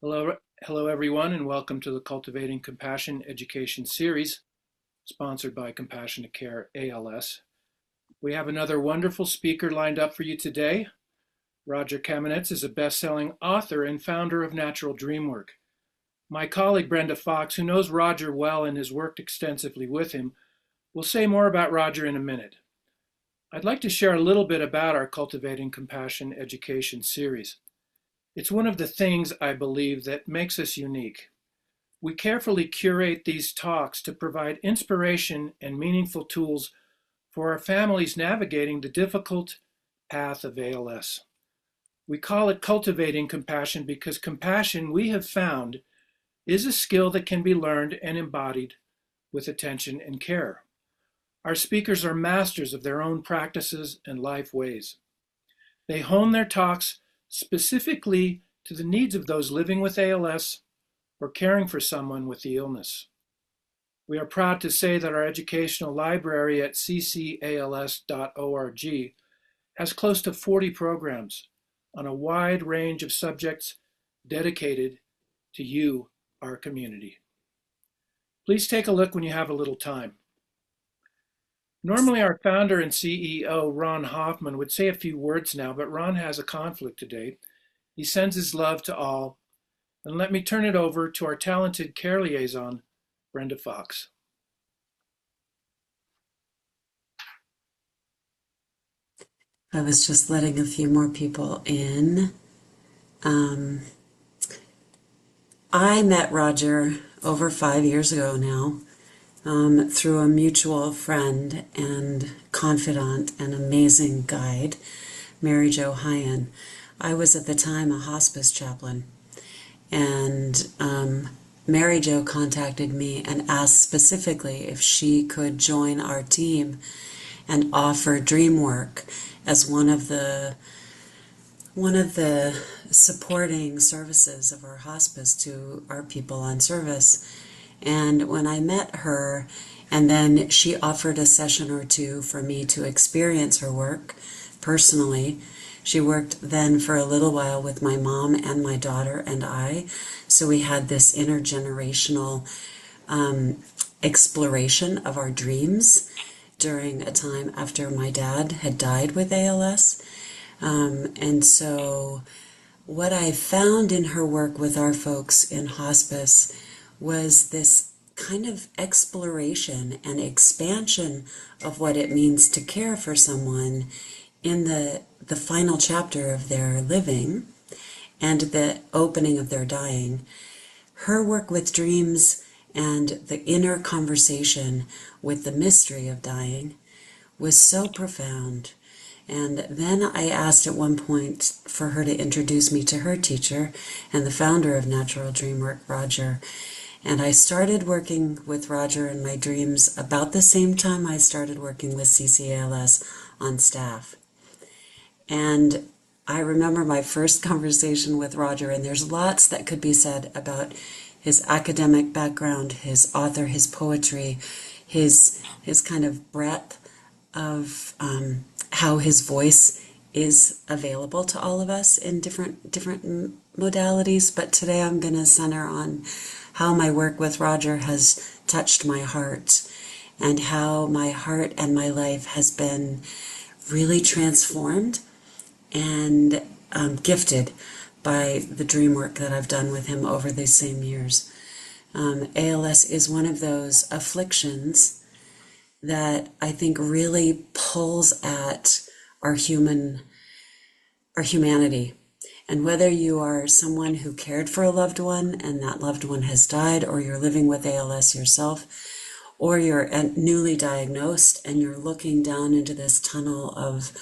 Hello everyone, and welcome to the Cultivating Compassion Education Series, sponsored by Compassionate Care ALS. We have another wonderful speaker lined up for you today. Rodger is a best-selling author and founder of Natural Dreamwork. My colleague Brenda Fox, who knows Rodger well and has worked extensively with him, will say more about Rodger in a minute. I'd like to share a little bit about our Cultivating Compassion Education Series. It's one of the things, I believe, that makes us unique. We carefully curate these talks to provide inspiration and meaningful tools for our families navigating the difficult path of ALS. We call it cultivating compassion because compassion, we have found, is a skill that can be learned and embodied with attention and care. Our speakers are masters of their own practices and life ways. They hone their talks specifically to the needs of those living with ALS or caring for someone with the illness. We are proud to say that our educational library at ccals.org has close to 40 programs on a wide range of subjects dedicated to you, our community. Please take a look when you have a little time. Normally, our founder and CEO, Ron Hoffman, would say a few words now, but Ron has a conflict today. He sends his love to all. And let me turn it over to our talented care liaison, Brenda Fox. I was just letting a few more people in. I met Rodger over 5 years ago now. Through a mutual friend and confidant and amazing guide, Mary Jo Hyan. I was at the time a hospice chaplain, and Mary Jo contacted me and asked specifically if she could join our team and offer Dreamwork as one of the supporting services of our hospice to our people on service. And when I met her, and then she offered a session or two for me to experience her work personally. She worked then for a little while with my mom and my daughter and I. So we had this intergenerational exploration of our dreams during a time after my dad had died with ALS. And so what I found in her work with our folks in hospice was this kind of exploration and expansion of what it means to care for someone in the final chapter of their living and the opening of their dying. Her work with dreams and the inner conversation with the mystery of dying was so profound. And then I asked at one point for her to introduce me to her teacher and the founder of Natural Dreamwork, Rodger. And I started working with Rodger in my dreams about the same time I started working with CCALS on staff. And I remember my first conversation with Rodger, and there's lots that could be said about his academic background, his author, his poetry, his kind of breadth of how his voice is available to all of us in different modalities. But today I'm going to center on how my work with Rodger has touched my heart and how my heart and my life has been really transformed and gifted by the dream work that I've done with him over these same years. ALS is one of those afflictions that I think really pulls at our humanity. And whether you are someone who cared for a loved one and that loved one has died, or you're living with ALS yourself, or you're newly diagnosed and you're looking down into this tunnel of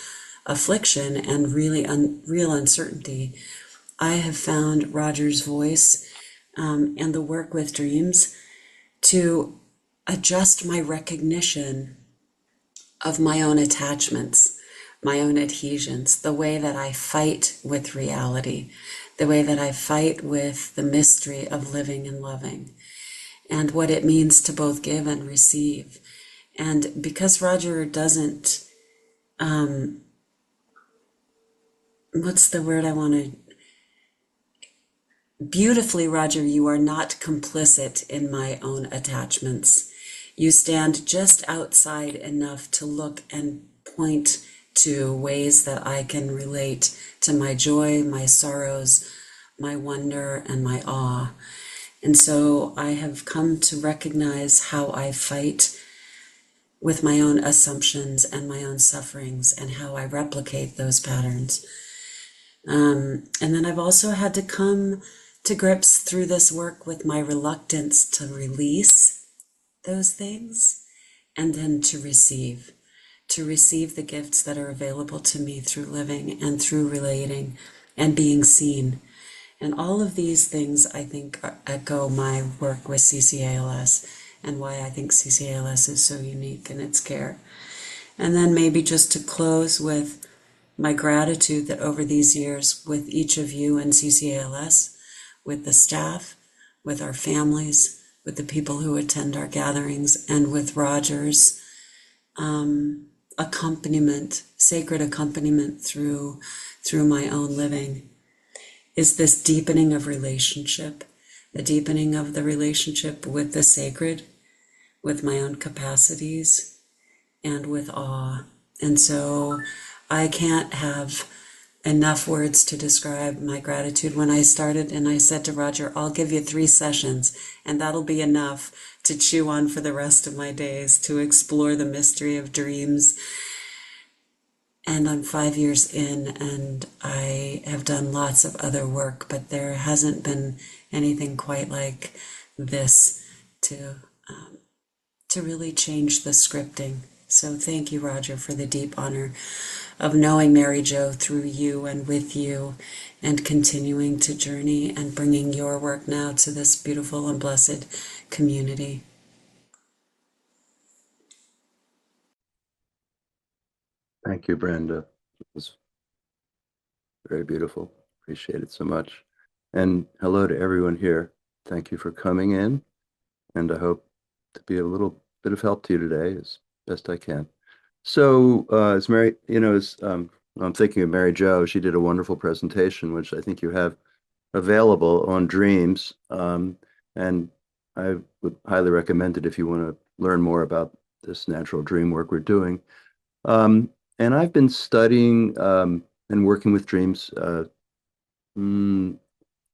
affliction and really real uncertainty, I have found Rodger's voice and the work with dreams to adjust my recognition of my own attachments, my own adhesions, the way that I fight with reality, the way that I fight with the mystery of living and loving, and what it means to both give and receive. And because Rodger doesn't, what's the word I want to, Beautifully, Rodger, you are not complicit in my own attachments. You stand just outside enough to look and point to ways that I can relate to my joy, my sorrows, my wonder, and my awe. And so I have come to recognize how I fight with my own assumptions and my own sufferings and how I replicate those patterns. And then I've also had to come to grips through this work with my reluctance to release those things and then to receive the gifts that are available to me through living and through relating and being seen. And all of these things, I think, echo my work with CCALS and why I think CCALS is so unique in its care. And then maybe just to close with my gratitude that over these years, with each of you in CCALS, with the staff, with our families, with the people who attend our gatherings, and with Rodger's accompaniment, sacred accompaniment through my own living, is this deepening of relationship, the deepening of the relationship with the sacred, with my own capacities, and with awe. And so I can't have enough words to describe my gratitude. When I started and I said to Rodger, I'll give you 3 sessions and that'll be enough to chew on for the rest of my days, to explore the mystery of dreams. And I'm 5 years in and I have done lots of other work, but there hasn't been anything quite like this to really change the scripting. So thank you, Rodger, for the deep honor of knowing Mary Jo through you and with you, and continuing to journey and bringing your work now to this beautiful and blessed community. Thank you, Brenda. It was very beautiful. Appreciate it so much. And hello to everyone here. Thank you for coming in, and I hope to be a little bit of help to you today as best I can. So, as Mary, I'm thinking of Mary Jo. She did a wonderful presentation, which I think you have available on Dreams. And I would highly recommend it if you want to learn more about this natural dream work we're doing. And I've been studying and working with dreams mm,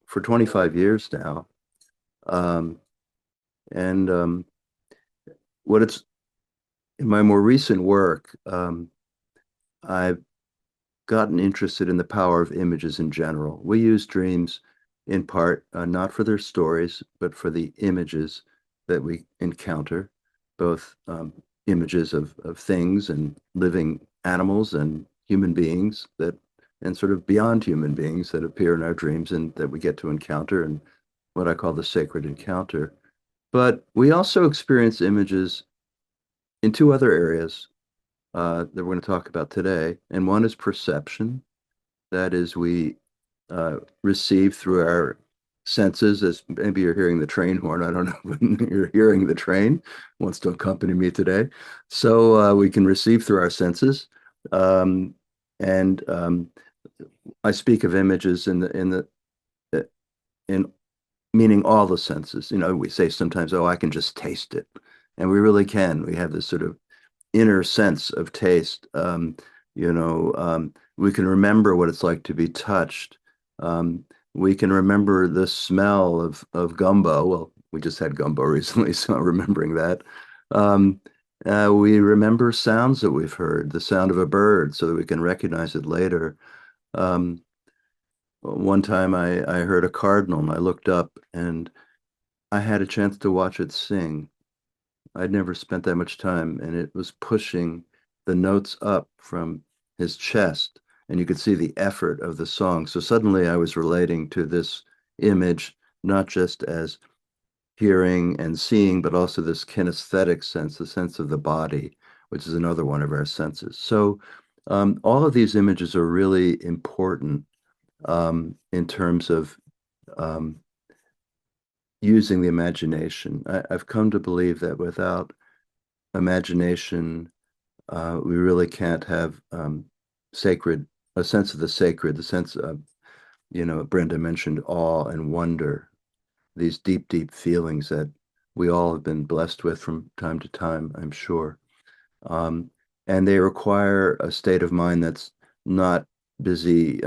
for 25 years now. Um, and what it's in my more recent work, I've gotten interested in the power of images in general. We use dreams in part not for their stories, but for the images that we encounter, both images of things and living animals and human beings that, and sort of beyond human beings that appear in our dreams and that we get to encounter, and what I call the sacred encounter. But we also experience images in 2 other areas that we're going to talk about today. And one is perception. That is, we receive through our senses, as maybe you're hearing the train horn. I don't know when you're hearing the train wants to accompany me today. So we can receive through our senses. Um, and I speak of images in meaning all the senses. You know, we say sometimes, oh, I can just taste it. And we really can. We have this sort of inner sense of taste. We can remember what it's like to be touched. We can remember the smell of gumbo. Well, we just had gumbo recently, so I'm remembering that. Um, we remember sounds that we've heard, the sound of a bird, so that we can recognize it later. Um, One time I heard a cardinal and I looked up and I had a chance to watch it sing. I'd never spent that much time, and it was pushing the notes up from his chest, and you could see the effort of the song. So suddenly I was relating to this image, not just as hearing and seeing, but also this kinesthetic sense, the sense of the body, which is another one of our senses. So all of these images are really important in terms of um, using the imagination. I've come to believe that without imagination, we really can't have sacred, a sense of the sacred, the sense of Brenda mentioned awe and wonder, these deep, deep feelings that we all have been blessed with from time to time, I'm sure. Um, and they require a state of mind that's not busy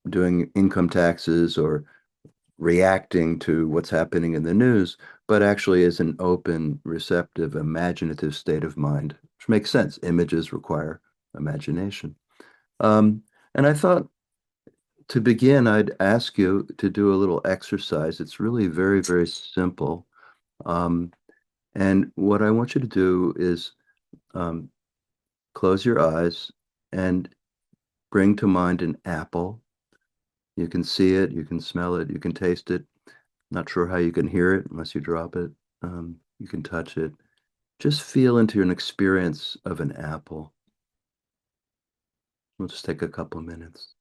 doing income taxes or reacting to what's happening in the news, but actually is an open, receptive, imaginative state of mind, which makes sense. Images require imagination. Um, and I thought to begin, I'd ask you to do a little exercise. It's really very, very simple. Um, and what I want you to do is um, close your eyes and bring to mind an apple. You can see it, you can smell it, you can taste it. Not sure how you can hear it unless you drop it. You can touch it. Just feel into an experience of an apple. We'll just take a couple of minutes.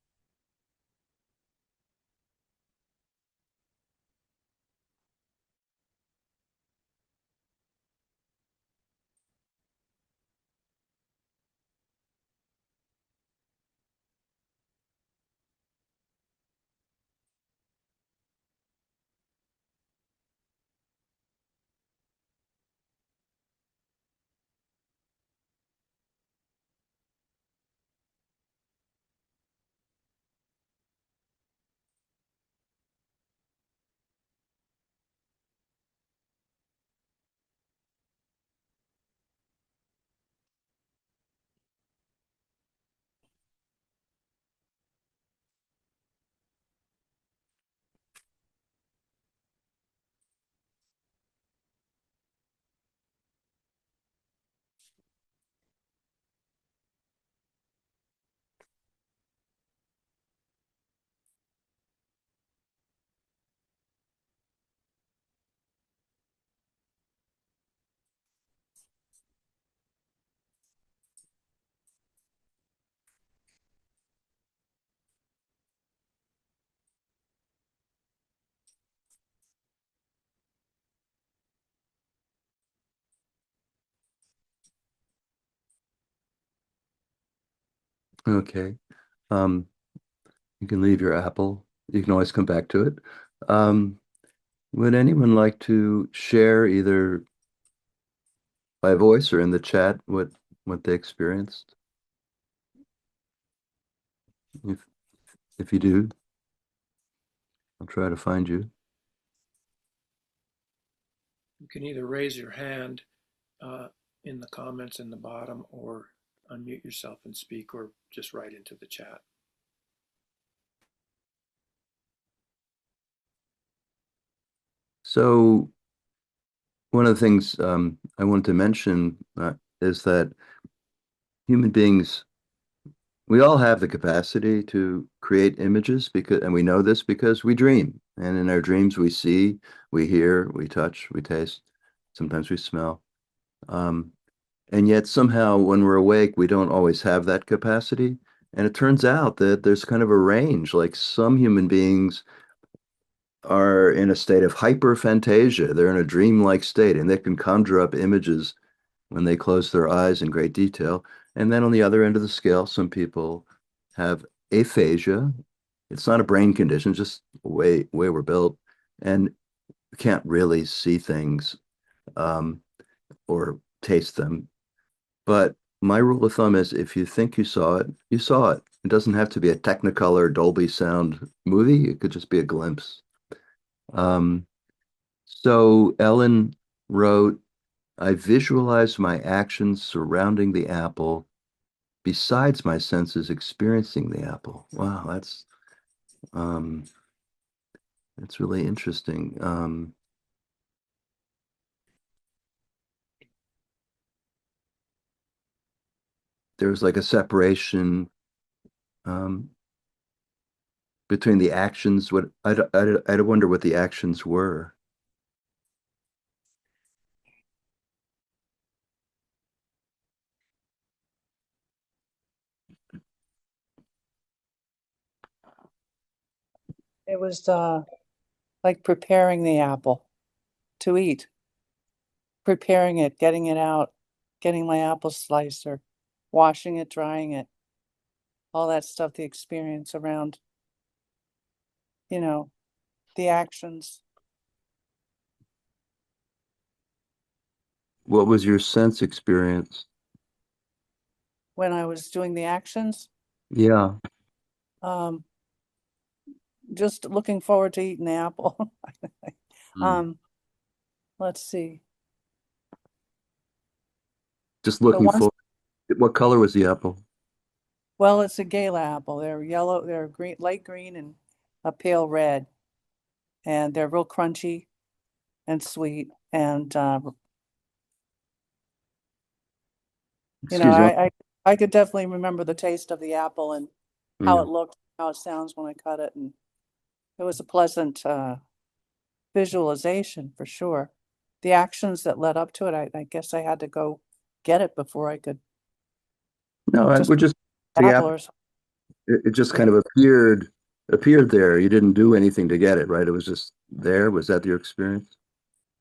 Okay. Um, you can leave your apple. You can always come back to it. Um, would anyone like to share either by voice or in the chat what they experienced? If if you do, I'll try to find you. You can either raise your hand in the comments in the bottom or unmute yourself and speak or just write into the chat. So one of the things I wanted to mention is that human beings, we all have the capacity to create images and we know this because we dream. And in our dreams, we see, we hear, we touch, we taste, sometimes we smell. Um, and yet somehow when we're awake, we don't always have that capacity. And it turns out that there's kind of a range, like some human beings are in a state of hyperphantasia. They're in a dreamlike state and they can conjure up images when they close their eyes in great detail. And then on the other end of the scale, some people have aphasia. It's not a brain condition, just the way we're built, and can't really see things um, or taste them. But my rule of thumb is if you think you saw it, you saw it. It doesn't have to be a Technicolor Dolby sound movie. It could just be a glimpse. Um, so Ellen wrote, I visualized my actions surrounding the apple besides my senses experiencing the apple. Wow, um, that's really interesting. There was like a separation um, between the actions. What I wonder what the actions were. It was like preparing the apple to eat, preparing it, getting it out, getting my apple slicer, washing it, drying it, all that stuff, the experience around the actions. What was your sense experience? When I was doing the actions, Yeah. um, just looking forward to eating the apple. Mm. Let's see. Just But looking once, forward. What color was the apple? well, it's a gala apple. They're yellow, they're green, light green and a pale red. And they're real crunchy and sweet. And Excuse me. I could definitely remember the taste of the apple and how Yeah. it looked, how it sounds when I cut it. And it was a pleasant visualization for sure. The actions that led up to it, I guess I had to go get it before I could No, just we're just the apple apple. or something. It just kind of appeared there. You didn't do anything to get it, right? It was just there. Was that your experience?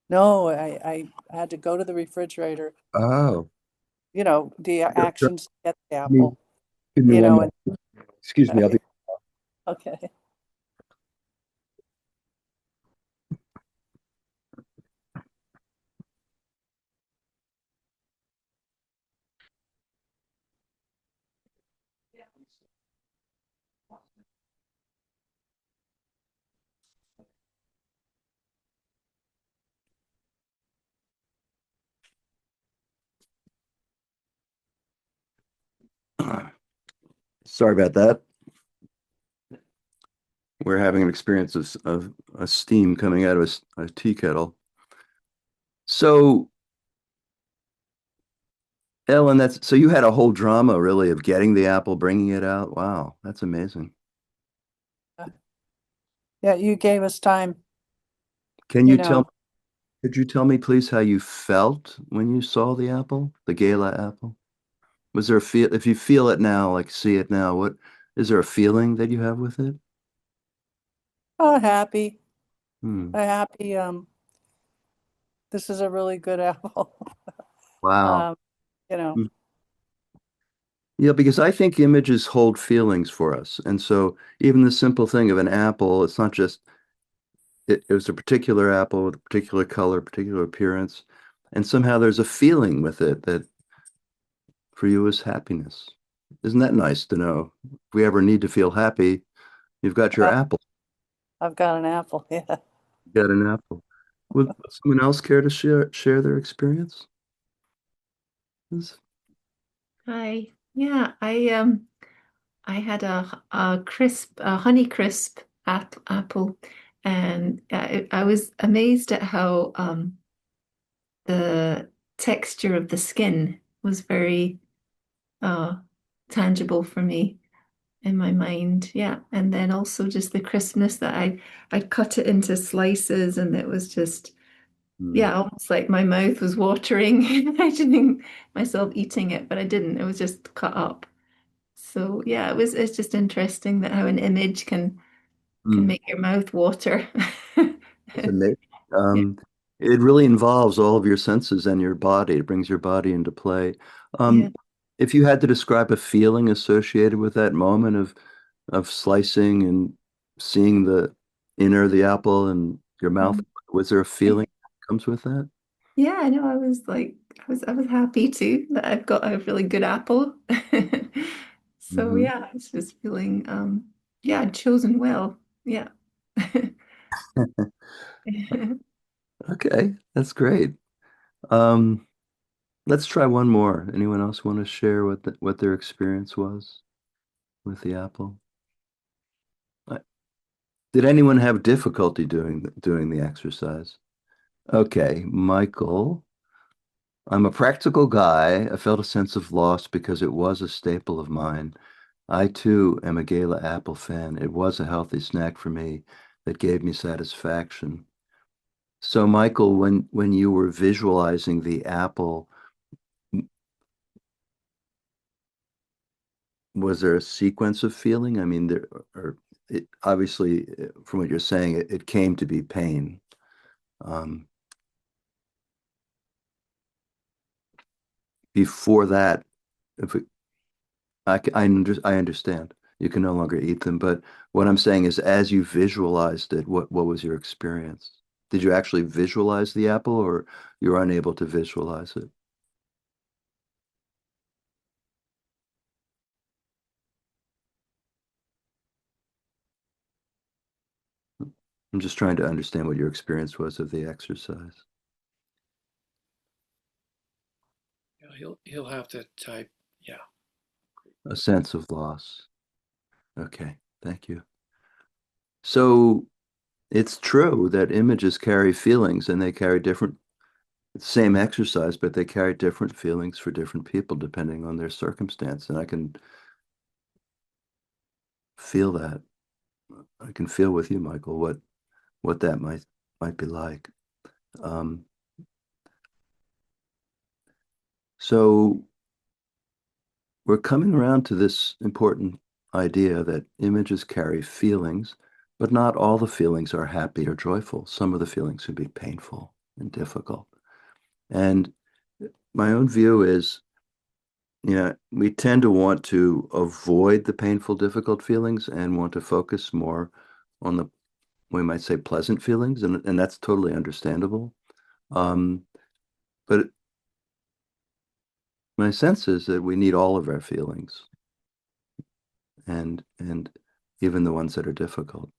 No, I had to go to the refrigerator, Oh, the Give actions to get the me, apple, give me one more. and Excuse me. I'll be. okay. Sorry about that. We're having an experience of a steam coming out of a tea kettle. So, Ellen, that's so you had a whole drama really of getting the apple, bringing it out. Wow, that's amazing. Yeah, you gave us time, Can you you tell, know. could you tell me please how you felt when you saw the apple, the gala apple? Was there a feel, if you feel it now, like see it now, what is there a feeling that you have with it? Oh, happy. Hmm. Happy. This is a really good apple. Wow. Um, you know. Hmm. Yeah, because I think images hold feelings for us. And so even the simple thing of an apple, it's not just it was a particular apple with a particular color, particular appearance, and somehow there's a feeling with it that for you is happiness. Isn't that nice to know? If we ever need to feel happy, you've got your Yeah, apple. I've got an apple. Yeah. You got an apple. Would someone else care to share their experience? Yes. Hi. Yeah, I had a honey crisp apple, and I was amazed at how the texture of the skin was very uh tangible for me in my mind. Yeah, and then also just the crispness that I cut it into slices, and it was just Hmm. yeah, almost like my mouth was watering, imagining myself eating it, but I didn't. It was just cut up. So yeah, it's just interesting that how an image can Hmm. make your mouth water. It's amazing. Yeah. Um, it really involves all of your senses and your body. It brings your body into play. Yeah. Um, if you had to describe a feeling associated with that moment of slicing and seeing the inner of the apple and your mouth, Mm. was there a feeling that comes with that? Yeah, I know. I was like, I was happy too that I've got a really good apple. So Hmm. yeah, I was just feeling yeah, I'd chosen well. Yeah. Okay, that's great. Um, let's try one more. Anyone else want to share what their experience was with the apple? Uh, Did anyone have difficulty doing the exercise? Okay, Michael. I'm a practical guy. I felt a sense of loss because it was a staple of mine. I too am a Gala apple fan. It was a healthy snack for me that gave me satisfaction. So, Michael, when you were visualizing the apple, was there a sequence of feeling? I mean, there or it obviously from what you're saying, it came to be pain. Um, Before that, if it, I understand. you can no longer eat them. But what I'm saying is, as you visualized it, what was your experience? Did you actually visualize the apple, or you were unable to visualize it? I'm just trying to understand what your experience was of the exercise. He'll have to type. Yeah. A sense of loss. Okay, thank you. So it's true that images carry feelings, and they carry different, same exercise, but they carry different feelings for different people depending on their circumstance. And I can feel that. I can feel with you, Michael, what that might be like. Um, so we're coming around to this important idea that images carry feelings, but not all the feelings are happy or joyful. Some of the feelings can be painful and difficult. And my own view is, we tend to want to avoid the painful, difficult feelings and want to focus more on the, we might say, pleasant feelings, and that's totally understandable. But my sense is that we need all of our feelings, and even the ones that are difficult.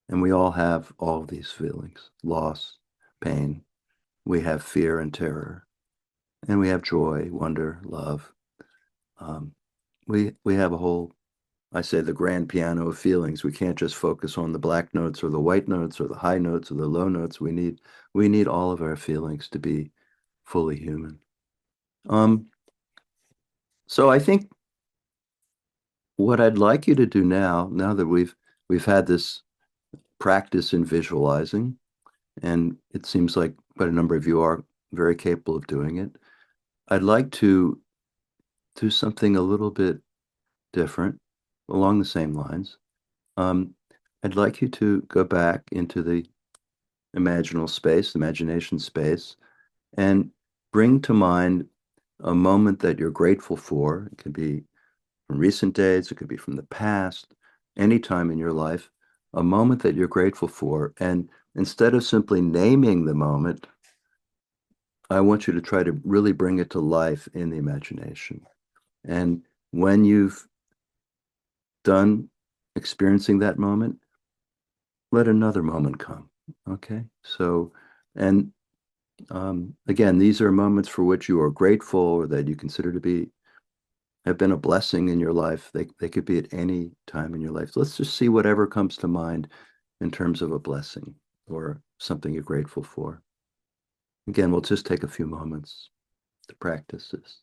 And we all have all of these feelings: loss, pain. We have fear and terror, and we have joy, wonder, love. Um, we have a whole, I say, the grand piano of feelings. We can't just focus on the black notes or the white notes or the high notes or the low notes. We need all of our feelings to be fully human. So I think what I'd like you to do now that we've had this practice in visualizing, and it seems like quite a number of you are very capable of doing it, I'd like to do something a little bit different along the same lines. Um, I'd like you to go back into the imaginal space, imagination space, and bring to mind a moment that you're grateful for. It could be from recent days, it could be from the past, any time in your life, a moment that you're grateful for. And instead of simply naming the moment, I want you to try to really bring it to life in the imagination. And when you've done experiencing that moment, let another moment come. Okay. So, and again, these are moments for which you are grateful or that you consider to be have been a blessing in your life. They could be at any time in your life. So let's just see whatever comes to mind in terms of a blessing or something you're grateful for. Again, we'll just take a few moments to practice this.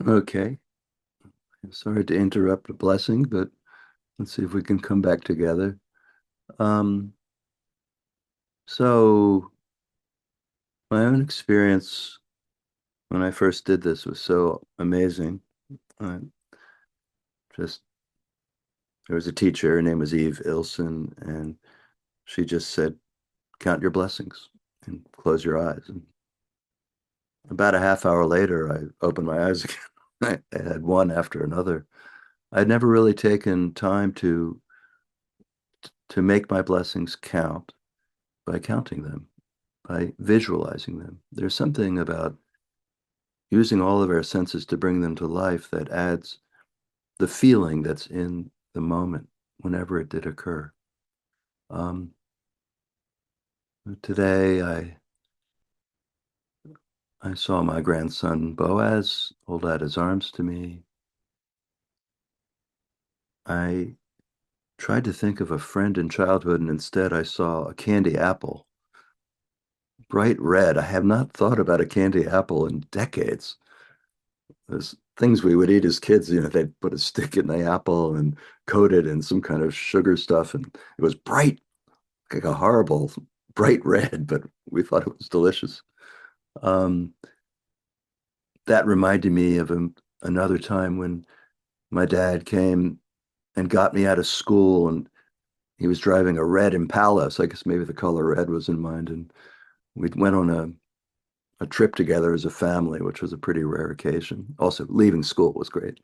Okay. I'm sorry to interrupt the blessing, but let's see if we can come back together. Um, so my own experience when I first did this was so amazing. I just there was a teacher, her name was Eve Ilson, and she just said, count your blessings and close your eyes. And about a half hour later, I opened my eyes again. I had one after another. I'd never really taken time to make my blessings count by counting them, by visualizing them. There's something about using all of our senses to bring them to life that adds the feeling that's in the moment whenever it did occur. Um, Today, I saw my grandson Boaz hold out his arms to me. I tried to think of a friend in childhood, and instead I saw a candy apple, bright red. I have not thought about a candy apple in decades. There's things we would eat as kids, they'd put a stick in the apple and coat it in some kind of sugar stuff, and it was bright, like a horrible bright red, but we thought it was delicious. Um, that reminded me of another time when my dad came and got me out of school, and he was driving a red Impala, so I guess maybe the color red was in mind, and we went on a trip together as a family, which was a pretty rare occasion. Also, leaving school was great.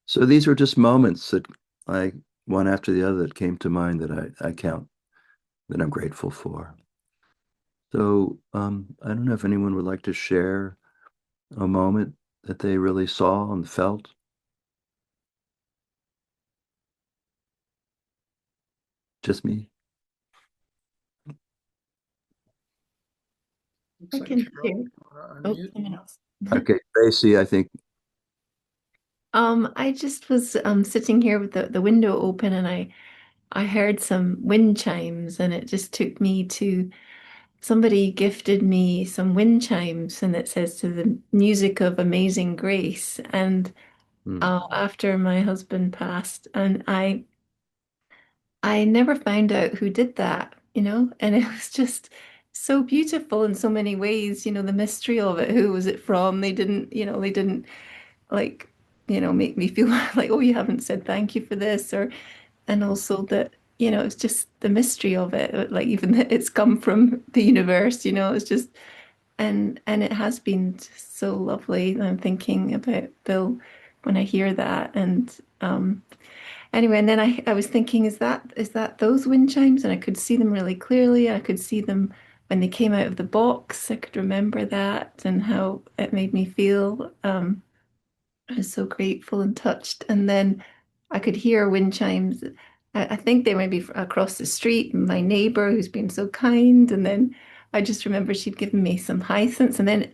So these were just moments that I, one after the other, that came to mind that I count, that I'm grateful for. So I don't know if anyone would like to share a moment that they really saw and felt. Just me. Looks I like can Carol. share. Oh, Unmute. someone else. Okay, Tracy, I think. I just was sitting here with the window open and I heard some wind chimes and it just took me to somebody gifted me some wind chimes and it says to the music of Amazing Grace. And Hmm. after my husband passed, and I never found out who did that, and it was just so beautiful in so many ways, the mystery of it. Who was it from? They didn't like, make me feel like, oh, you haven't said thank you for this, or and also that, it's just the mystery of it, like even that it's come from the universe, it's just and it has been so lovely. I'm thinking about Bill when I hear that, and anyway, and then I was thinking, is that those wind chimes? And I could see them really clearly. I could see them when they came out of the box. I could remember that and how it made me feel. I was so grateful and touched. And then I could hear wind chimes. I think they might be across the street, my neighbor who's been so kind. And then I just remember she'd given me some hyacinths. And then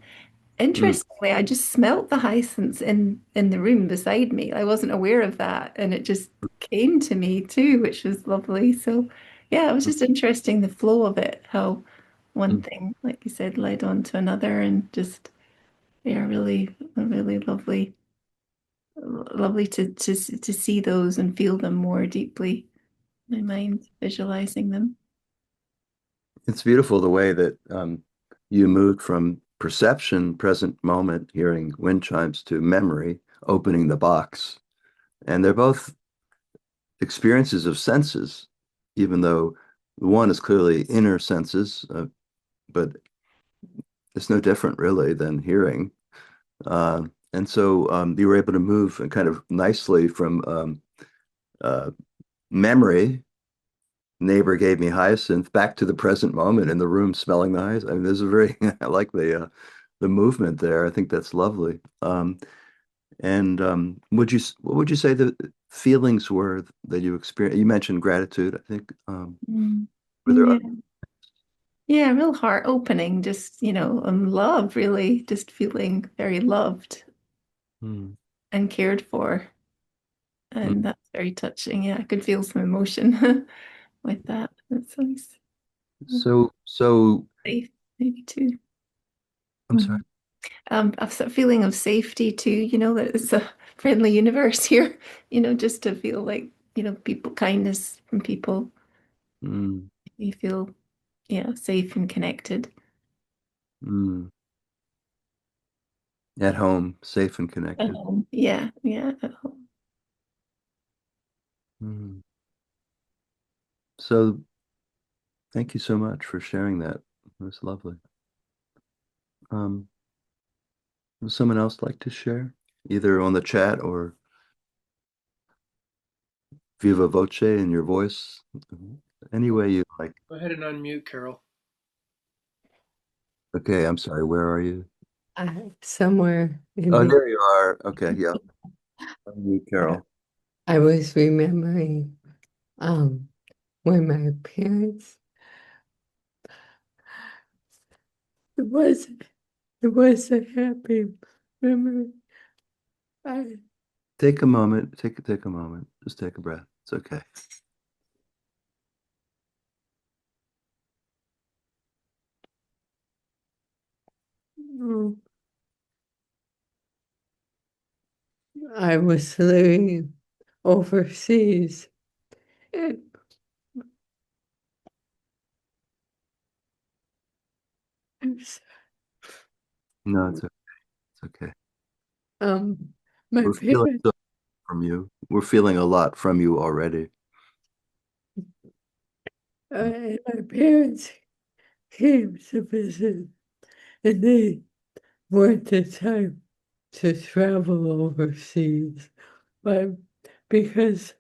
Hmm. interestingly, I just smelt the hyacinths in the room beside me. I wasn't aware of that, and it just came to me too, which was lovely. So, yeah, it was just interesting the flow of it, how one Hmm. thing, like you said, led on to another, and just yeah, really, really lovely, lovely to see those and feel them more deeply. My mind visualizing them. It's beautiful the way that you moved from perception, present moment, hearing wind chimes, to memory, opening the box. And they're both experiences of senses, even though one is clearly inner senses, but it's no different really than hearing. And so you were able to move kind of nicely from uh, memory. Neighbor gave me hyacinth back to the present moment in the room smelling the hyacinth. I mean, there's a very I like the movement there. I think that's lovely. And what would you say the feelings were that you experienced? You mentioned gratitude, I think. Mm. Were there Yeah. other? Yeah, real heart opening, just, love, really, just feeling very loved Hmm. and cared for. Hmm. And that's very touching. Yeah, I could feel some emotion with that. That's nice. So Safe, maybe too. I'm sorry. A sort of feeling of safety too, that it's a friendly universe here, just to feel like, people kindness from people. Mm, You feel, yeah, safe and connected. mm. At home, safe and At connected. home. Yeah, yeah, at home. Mm. So thank you so much for sharing that. It was lovely. Um, would someone else like to share, either on the chat or viva voce in your voice? Any way you like. Go ahead and unmute, Carol. Okay, I'm sorry. Where are you? Somewhere in Oh, the, there you are. Okay, yeah. Unmute, Carol. I was remembering um, when my parents, it was it was a happy memory. I, Take a moment. Take a moment. Just take a breath. It's okay. um, I was living overseas, and I'm s- No, it's okay. um, my We're feeling parents, so from you. We're feeling a lot from you already. and my parents came to visit, and they weren't the type to travel overseas, but because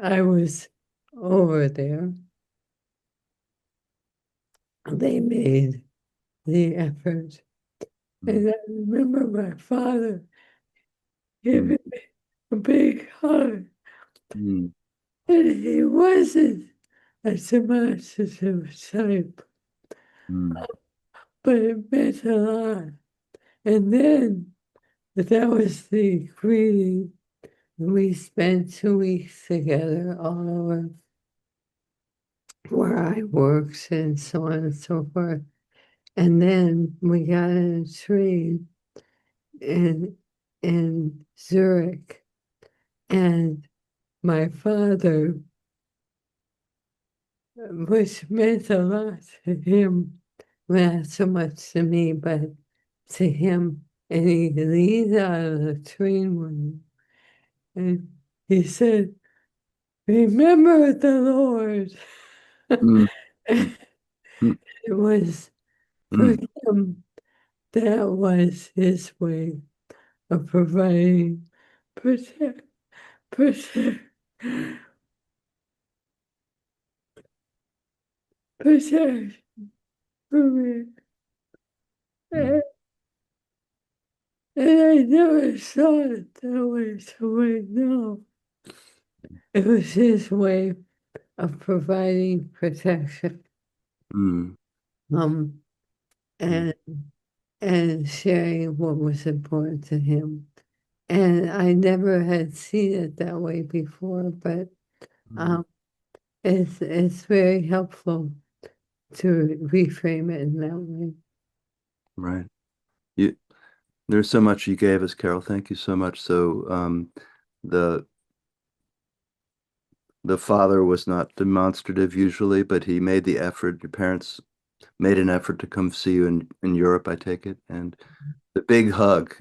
I was over there, they made the effort. Mm, And I remember my father mm, giving me a big hug, mm, and he wasn't a demonstrative type, mm, but it meant a lot. And then that was the greeting. We spent 2 weeks together all over where I worked and so on and so forth. And then we got in a train in Zurich, and my father, which meant a lot to him, not so much to me, but to him, and he leaned out of the train window and he said, "Remember the Lord." mm, mm, mm, It was for mm, him, that was his way of providing protect, protect, protect for me. mm, And, and I never saw it that way till right now. It was his way of providing protection, mm, um, mm, and sharing what was important to him. And I never had seen it that way before, but mm. um, it's very helpful to reframe it in that way. Right. You, there's so much you gave us, Carol. Thank you so much. So, the the father was not demonstrative usually, but he made the effort. Your parents made an effort to come see you in Europe, I take it. And the big hug,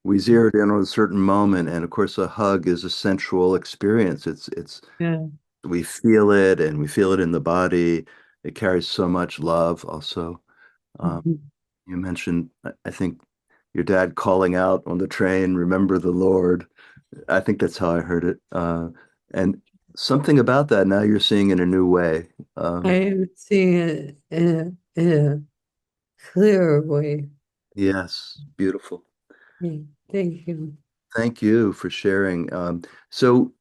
we zeroed in on a certain moment, and of course a hug is a sensual experience. It's Yeah. we feel it and we feel it in the body. It carries so much love also. Um, Mhm. you mentioned, I think, your dad calling out on the train, remember the Lord. I think that's how I heard it. And something about that now you're seeing in a new way. I am seeing it in a clearer way. Yes, beautiful. Yeah. Thank you. Thank you for sharing. So,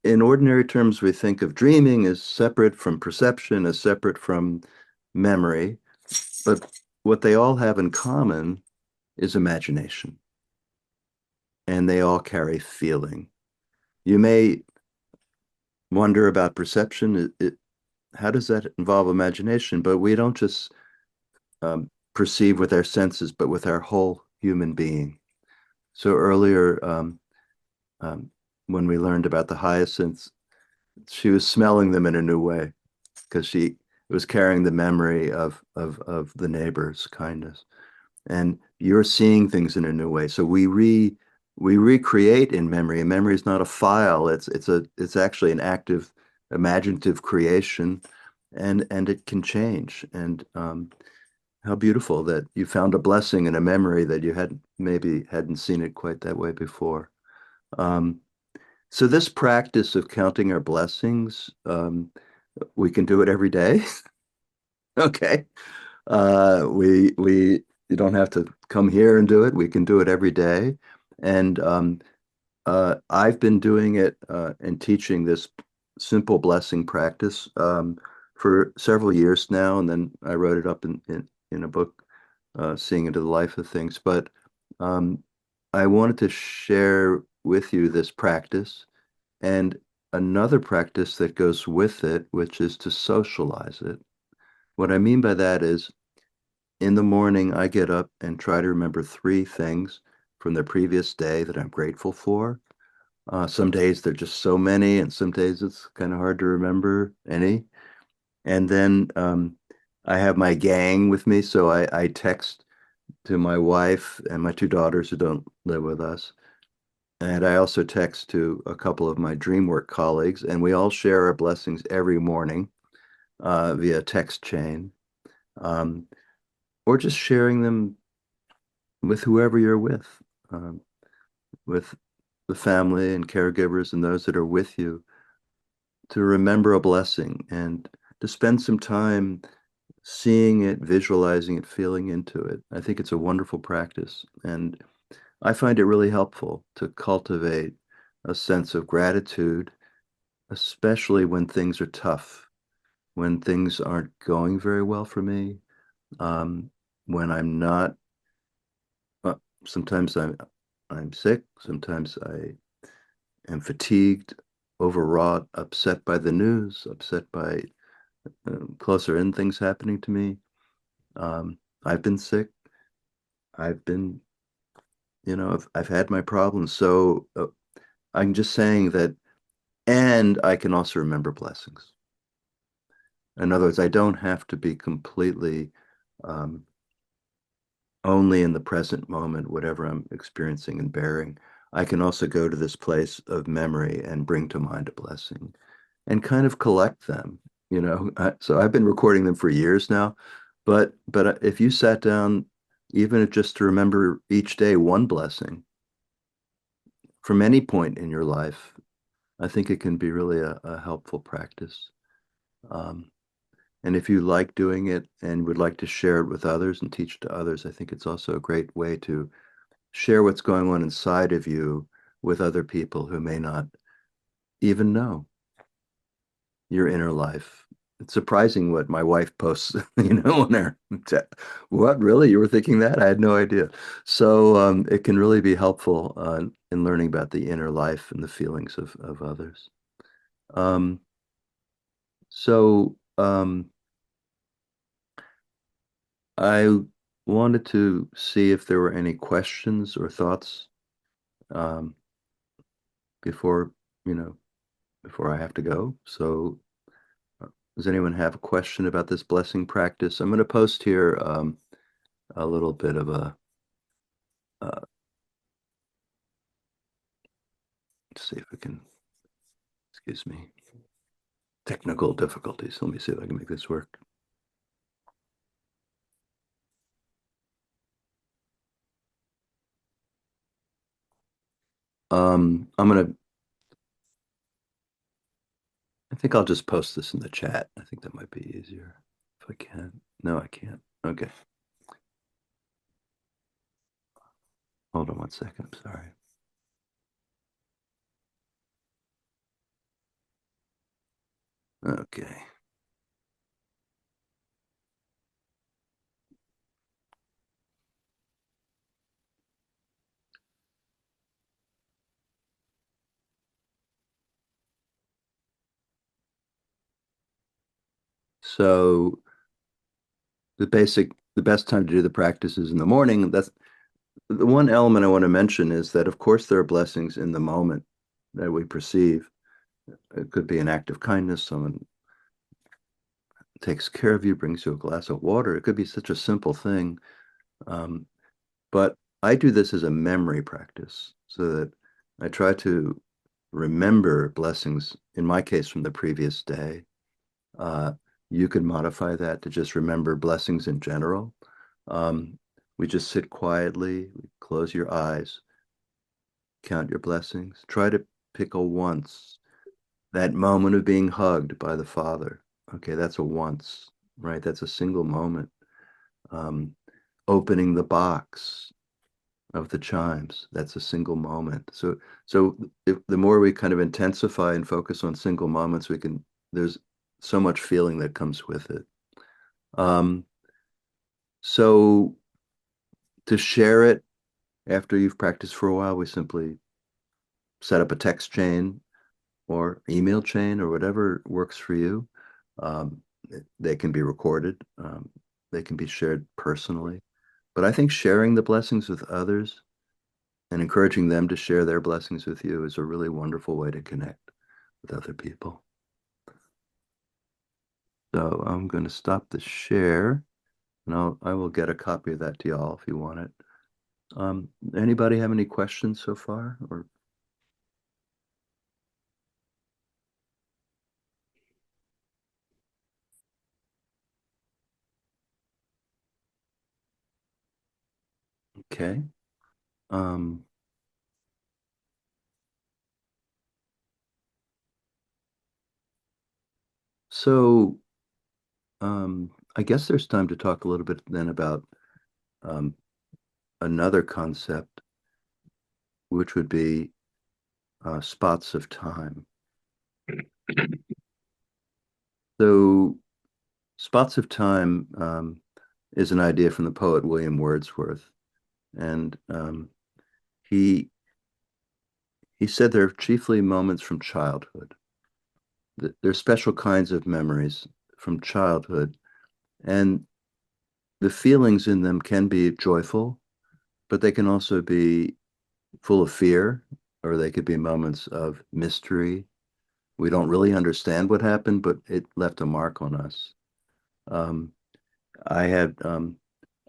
in ordinary terms, we think of dreaming as separate from perception, as separate from memory, but what they all have in common is imagination, and they all carry feeling. You may wonder about perception. How does that involve imagination? But we don't just perceive with our senses, but with our whole human being. So earlier, when we learned about the hyacinths, she was smelling them in a new way because she was carrying the memory of the neighbor's kindness. And you're seeing things in a new way. So we recreate in memory. And memory is not a file. It's actually an active, imaginative creation, and it can change. And how beautiful that you found a blessing in a memory that you hadn't seen it quite that way before. So this practice of counting our blessings, we can do it every day. Okay. We you don't have to come here and do it. We can do it every day. And I've been doing it and teaching this simple blessing practice for several years now. And then I wrote it up in a book, Seeing into the Life of Things. But I wanted to share with you this practice and another practice that goes with it, which is to socialize it. What I mean by that is in the morning, I get up and try to remember three things from the previous day that I'm grateful for. Some days there are just so many, and some days it's kind of hard to remember any. And then I have my gang with me, so I text to my wife and my two daughters who don't live with us. And I also text to a couple of my Dreamwork colleagues, and we all share our blessings every morning via text chain. Or just sharing them with whoever you're um, with the family and caregivers and those that are with you, to remember a blessing and to spend some time seeing it, visualizing it, feeling into it. I think it's a wonderful practice. And I find it really helpful to cultivate a sense of gratitude, especially when things are tough, when things aren't going very well for me, when I'm not. Sometimes I'm sick. Sometimes I am fatigued, overwrought, upset by the news, upset by closer in things happening to me. I've been sick. I've been, I've had my problems. So I'm just saying that, and I can also remember blessings. In other words, I don't have to be completely um, only in the present moment, whatever I'm experiencing and bearing. I can also go to this place of memory and bring to mind a blessing and kind of collect them, So I've been recording them for years now, but if you sat down, even if just to remember each day one blessing from any point in your life, I think it can be really a helpful practice. Um, and if you like doing it and would like to share it with others and teach to others, I think it's also a great way to share what's going on inside of you with other people who may not even know your inner life. It's surprising what my wife posts, on her. What, really? You were thinking that? I had no idea. So it can really be helpful in learning about the inner life and the feelings of others. Um, so I wanted to see if there were any questions or thoughts um, before, before I have to go. So does anyone have a question about this blessing practice? I'm going to post here a little bit of uh, let's see if we can, excuse me, technical difficulties. Let me see if I can make this work. I think I'll just post this in the chat. I think that might be easier if I can. No, I can't. Okay. Hold on one second. I'm sorry. Okay. So the the best time to do the practice is in the morning. That's the one element I want to mention is that, of course, there are blessings in the moment that we perceive. It could be an act of kindness, someone takes care of you, brings you a glass of water. It could be such a simple thing. Um, but I do this as a memory practice so that I try to remember blessings, in my case, from the previous day. Uh, you could modify that to just remember blessings in general. We just sit quietly, close your eyes, count your blessings, try to pick a once. That moment of being hugged by the Father. Okay, that's a once, right? That's a single moment. Um, Opening the box of the chimes, that's a single moment. So if the more we kind of intensify and focus on single moments, there's so much feeling that comes with it. So to share it after you've practiced for a while, we simply set up a text chain or email chain or whatever works for you. Um, they can be recorded. They can be shared personally. But I think sharing the blessings with others and encouraging them to share their blessings with you is a really wonderful way to connect with other people. So I'm going to stop the share, and I will get a copy of that to y'all if you want it. Anybody have any questions so far? Or okay. Um, so I guess there's time to talk a little bit then about um, another concept, which would be spots of time. So spots of time is an idea from the poet William Wordsworth, and he said they're chiefly moments from childhood. There's special kinds of memories from childhood, and the feelings in them can be joyful, but they can also be full of fear, or they could be moments of mystery. We don't really understand what happened, but it left a mark on us. Um, I had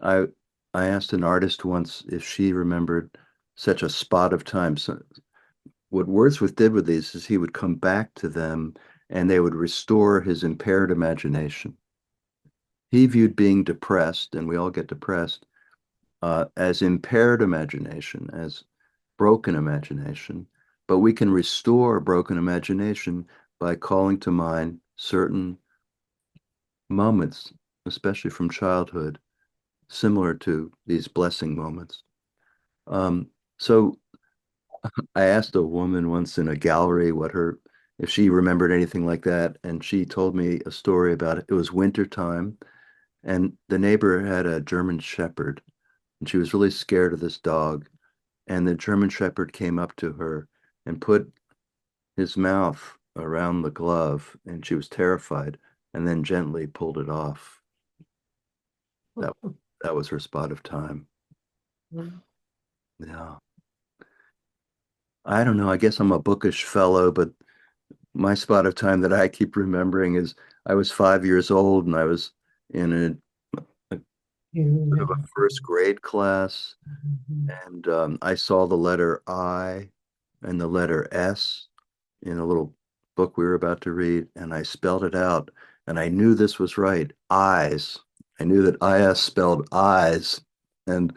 I I asked an artist once if she remembered such a spot of time. So what Wordsworth did with these is he would come back to them and they would restore his impaired imagination. He viewed being depressed, and we all get depressed, as impaired imagination, as broken imagination. But we can restore broken imagination by calling to mind certain moments, especially from childhood, similar to these blessing moments. Um, so I asked a woman once in a gallery if she remembered anything like that, and she told me a story about it. It was winter time, and the neighbor had a German Shepherd, and she was really scared of this dog. And the German Shepherd came up to her and put his mouth around the glove, and she was terrified, and then gently pulled it off. That that was her spot of time. Yeah. I don't know. I guess I'm a bookish fellow, but my spot of time that I keep remembering is I was 5 years old and I was in a sort of a first grade class, and I saw the letter I and the letter S in a little book we were about to read, and I spelled it out, and I knew this was right. Eyes. I knew that IS spelled eyes, and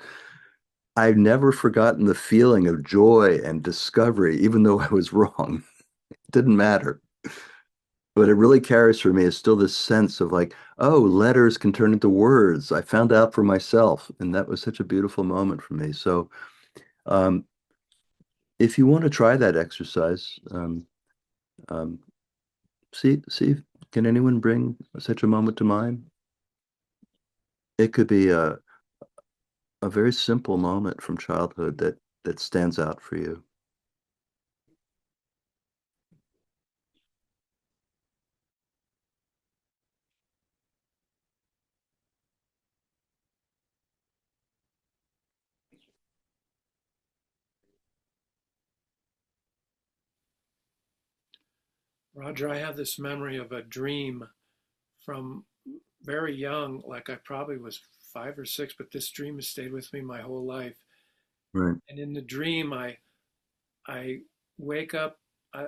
I've never forgotten the feeling of joy and discovery, even though I was wrong. It didn't matter. But it really carries for me is still this sense of like, oh, letters can turn into words. I found out for myself, and that was such a beautiful moment for me. So, um, if you want to try that exercise, um, see, can anyone bring such a moment to mind? It could be a very simple moment from childhood that stands out for you. Roger, I have this memory of a dream from very young, like I probably was 5 or 6, but this dream has stayed with me my whole life. Right. And in the dream, I wake up.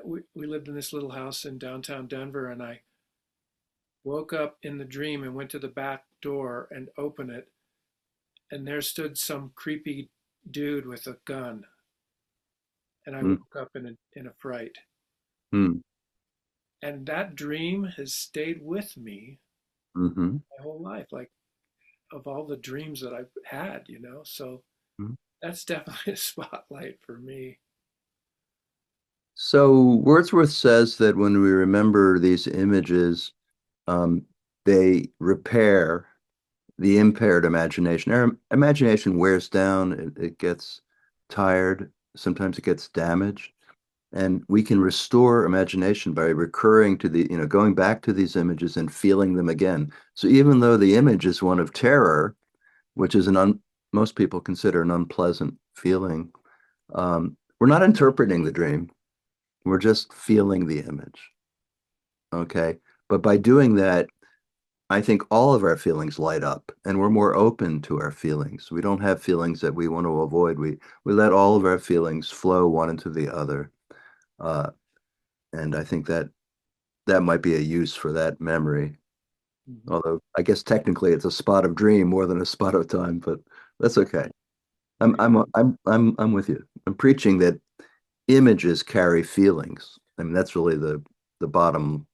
We lived in this little house in downtown Denver, and I woke up in the dream and went to the back door and opened it, and there stood some creepy dude with a gun, and I Mm, woke up in a fright. mm, And that dream has stayed with me mm-hmm, my whole life, like of all the dreams that I've had. So mm. that's definitely a spotlight for me. So Wordsworth says that when we remember these images, um, they repair the impaired imagination. Our imagination wears down, it gets tired, sometimes it gets damaged. And we can restore imagination by recurring to going back to these images and feeling them again. So even though the image is one of terror, which is most people consider an unpleasant feeling, we're not interpreting the dream. We're just feeling the image. Okay. But by doing that, I think all of our feelings light up and we're more open to our feelings. We don't have feelings that we want to avoid. We let all of our feelings flow one into the other. Uh, and I think that might be a use for that memory. Mhm. Although I guess technically it's a spot of dream more than a spot of time, but that's okay. I'm with you. I'm preaching that images carry feelings. I mean, that's really the bottom,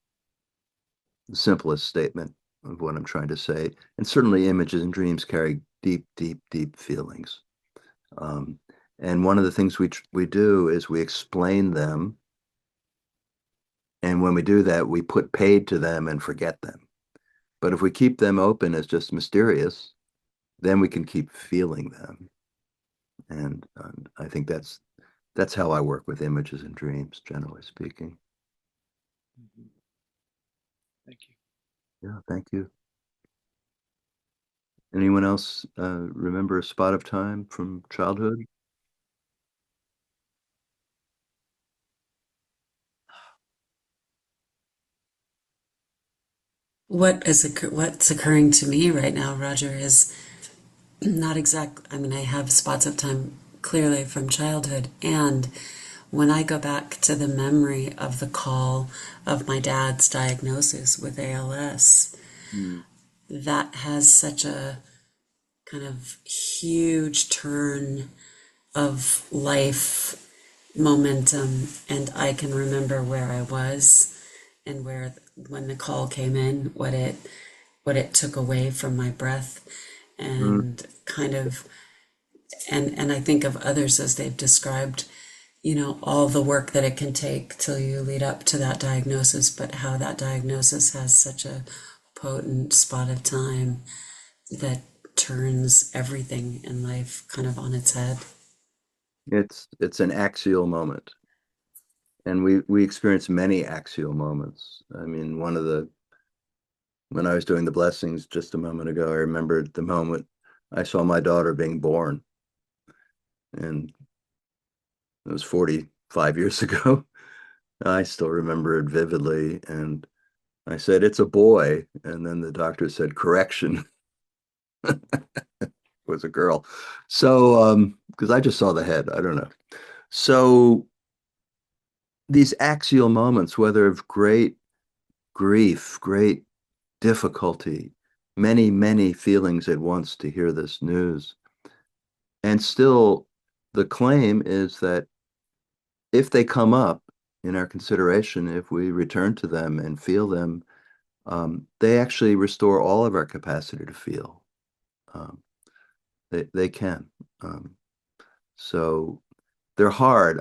the simplest statement of what I'm trying to say. And certainly images and dreams carry deep, deep, deep feelings. Um, and one of the things we do is we explain them. And when we do that, we put paid to them and forget them. But if we keep them open as just mysterious, then we can keep feeling them. And I think that's how I work with images and dreams, generally speaking. Mhm. Thank you. Yeah, thank you. Anyone else remember a spot of time from childhood? What's occurring to me right now, Roger, is not exact. I mean, I have spots of time clearly from childhood, and when I go back to the memory of the call of my dad's diagnosis with ALS, Mm, that has such a kind of huge turn of life momentum, and I can remember where I was and where when the call came in, what it took away from my breath, mm. and kind of and I think of others as they've described, all the work that it can take till you lead up to that diagnosis, but how that diagnosis has such a potent spot of time that turns everything in life kind of on its head. It's an axial moment. And we experience many axial moments. I mean, when I was doing the blessings just a moment ago, I remembered the moment I saw my daughter being born. And it was 45 years ago. I still remember it vividly. And I said, "It's a boy." And then the doctor said, "Correction." It was a girl. So, because I just saw the head, I don't know. So these axial moments, whether of great grief, great difficulty, many, many feelings at once to hear this news. And still, the claim is that if they come up in our consideration, if we return to them and feel them, they actually restore all of our capacity to feel. Um, they can. Um, so they're hard.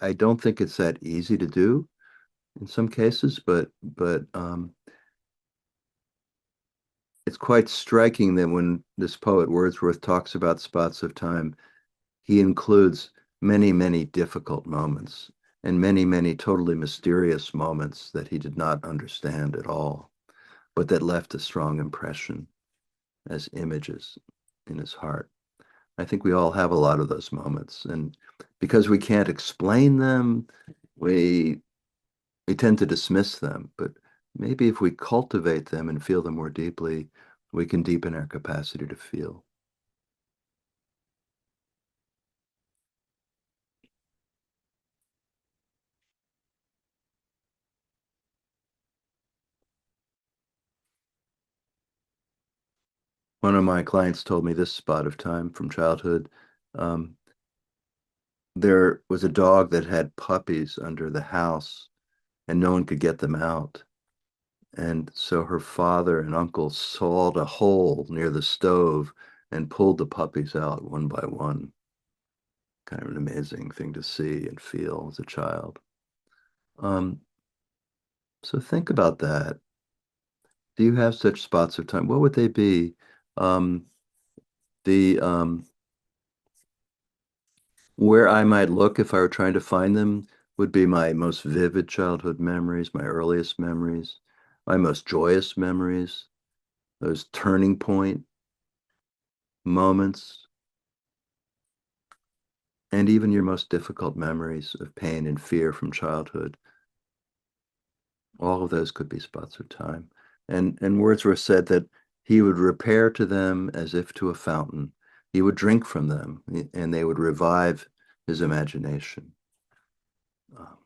I don't think it's that easy to do in some cases, but it's quite striking that when this poet Wordsworth talks about spots of time, he includes many, many difficult moments and many, many totally mysterious moments that he did not understand at all, but that left a strong impression as images in his heart. I think we all have a lot of those moments. And because we can't explain them, we We tend to dismiss them, but maybe if we cultivate them and feel them more deeply, we can deepen our capacity to feel. One of my clients told me this spot of time from childhood. Um, there was a dog that had puppies under the house, and no one could get them out. And so her father and uncle sawed a hole near the stove and pulled the puppies out one by one. Kind of an amazing thing to see and feel as a child. Um, so think about that. Do you have such spots of time? What would they be? Um, the Where I might look if I were trying to find them would be my most vivid childhood memories, my earliest memories, my most joyous memories, those turning point moments, and even your most difficult memories of pain and fear from childhood. All of those could be spots of time. And Wordsworth said that he would repair to them as if to a fountain. He would drink from them, and they would revive his imagination. Um,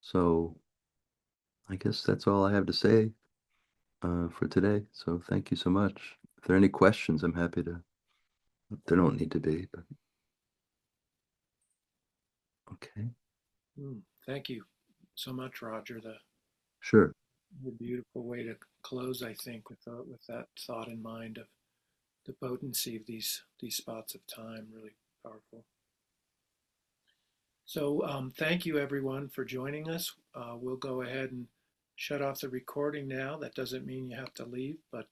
so I guess that's all I have to say for today. So thank you so much. If there are any questions, I'm happy to. There don't need to be, but okay. Thank you so much, Rodger. Sure. The beautiful way to close, I think, with that thought in mind of the potency of these spots of time. Really powerful. So thank you, everyone, for joining us. We'll go ahead and shut off the recording now. That doesn't mean you have to leave, but